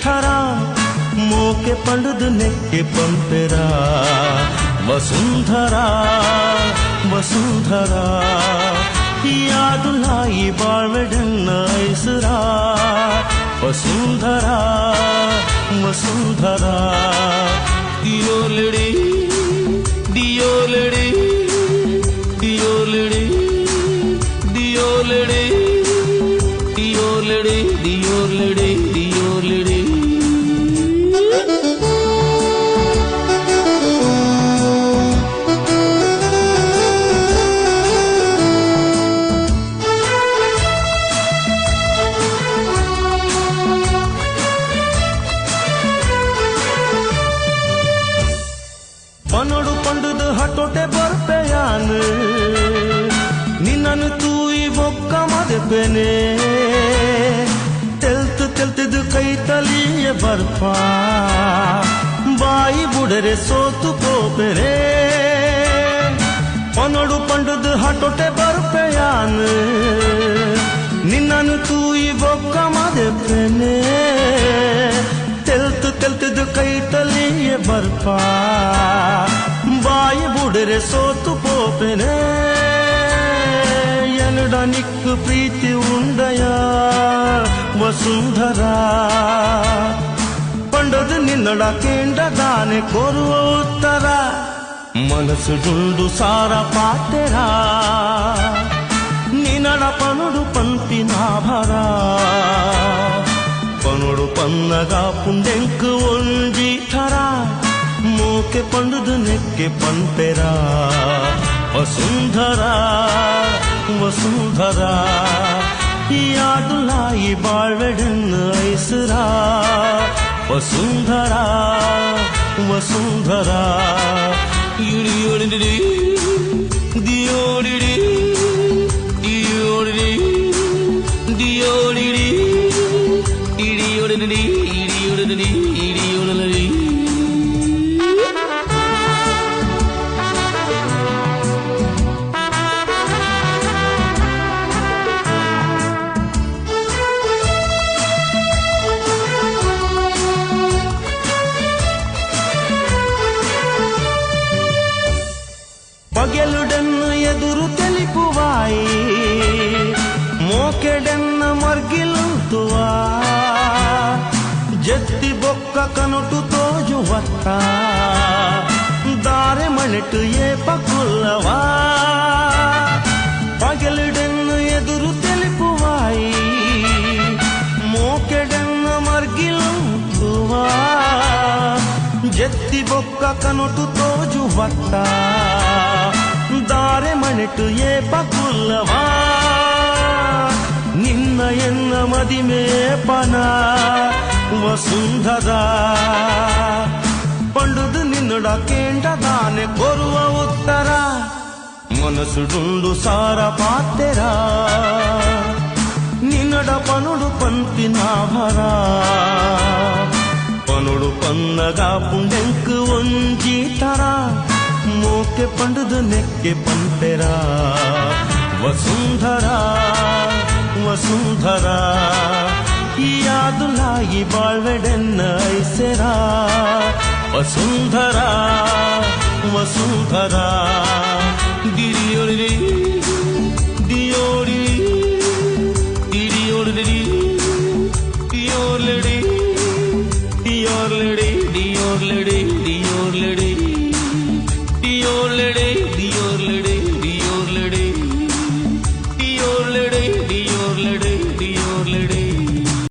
ಥರ ಮೋಕೆ ಪಂಡದ ನೆಕ್ಕೆ ಪಂಪೆರ ವಸುಂಧರಾ ವಸುಂಧರಾ ಯಾದುಲಾಯಿ ಬಾಳ್ವೆಡನ್ನ ಐಸರಾ ವಸುಂಧರಾ ವಸುಂಧರಾ ದಿಯೋಲಡಿ ದಿಯೋಲಡಿ ದಿಯೋಲಡಿ ದಿಯೋಲಡಿ ದಿಯೋಲಡಿ ದಿಯೋಲಡಿ ದಿಯೋಲಡಿ ಪನೋಡು ಪಂಡದ ಹಟೋಟೆ ಬರ್ಪೆಯಾನ ನಿನ್ನನ್ನು ತೂಯಿ ಬೊಕ್ಕ ಮದೆಪೆನೆ ತೆಲ್ತದು ಕೈ ತಲಿಯ ಬರ್ಪ ಬಾಯಿ ಬುಡರೆ ಸೋತು ಕೋಪೆರೆ ಪನೋಡು ಪಂಡದ ಹಟೋಟೆ ಬರ್ಪೆಯಾನ ನಿನ್ನನ್ನು ತೂಯಿ ಬೊಕ್ಕ ಮದೆಪೆನೆ ತೆಲ್ತದು ಕೈ ತಲಿಯ ಬರ್ಪ ಬಾಯಿ ಬುಡರೆ ಸೋತು ಪೋಪೆನೆ ಎನಡ ನಿಕ್ಕು ಪ್ರೀತಿ ಉಂಡಯ ವಸುಂಧರಾ ಪಂಡದು ನಿನ್ನಡ ಕೇಂಡದಾನೆ ಕೋರುವ ಉತ್ತರ ಮನಸ್ಸು ಡುಂಡು ಸಾರ ಪಾತೆರ ನಿನ್ನಡ ಪನುಡು ಪಂಪಿನ ಭರ ಪನುಡು ಪನ್ನಗ ಪುಂಡೆಂಕು ಒಂಜಿ ಥರ ಮೋಕೆ ಪಂಡದು ನೆಕ್ಕೆ ಪಂಪೆರ ವಸುಂಧರಾ ವಸುಂಧರಾ ಯಾದುಲಾಯಿ ಬಾಳ್ವೆಡನ್ನ ಐಸರಾ ವಸುಂಧರಾ ವಸುಂಧರಾ ಇಡಿಯೋಡಿಡಿ ದಿಯೋಡಿಡಿ ದಿಯೋಡಿಡಿ ದಿಯೋಡಿಡಿ ಇಡಿಯೋಡಿಡಿ ಇಡಿಯೋಡಿಡಿ ಇಡಿಯೋಡಿಡಿ పగలుడన్ను ఎదురు తెలిపువాయి మోకెడన్న మర్గిలుతువా జత్తి బొక్క కనుటు తోజువత్త దారె మణిటు ఏ పకుల్లవా పగలుడన్ను ఎదురు తెలిపువాయి మోకెడన్న మర్గిలుతువా జత్తి బొక్క కనుటు తోజువత్త ದಾರೆ ಮಣಿಟು ಏ ಪಕುಲ್ಲವಾ ನಿನ್ನ ಎನ್ನ ಮದಿಮೆ ಪನ ವಸುಂಧರಾ ಪಂಡುದು ನಿನ್ನಡ ಕೇಂಡದಾನೆ ಕೊರುವ ಉತ್ತರ ಮನಸ್ಸು ಡುಂಡು ಸಾರ ಪಾತೆರ ನಿನ್ನಡ ಪನುಡು ಪಂಪಿನ ಭರ ಪನುಡು ಪನ್ನಗ ಪುಂಡೆಂಕು ಒಂಜಿ ಥರ ಮೋಕೆ ಪಂಡದು ನೆಕ್ಕೆ ಪಂಪೆರ ವಸುಂಧರಾ ವಸುಂಧರಾ ಯಾದುಲಾಯಿ ಬಾಳ್ವೆಡನ್ನ ಐಸೆರ ವಸುಂಧರಾ ವಸುಂಧರಾ ದಿರಿಯೋಡಿ ದಿಯೋಡಿ ದಿರಿಯೋಡಿ ದಿಯೋರ್ಲೆಡಿ ದಿಯೋರ್ಲೆಡಿ ದಿಯೋರ್ಲೆಡಿ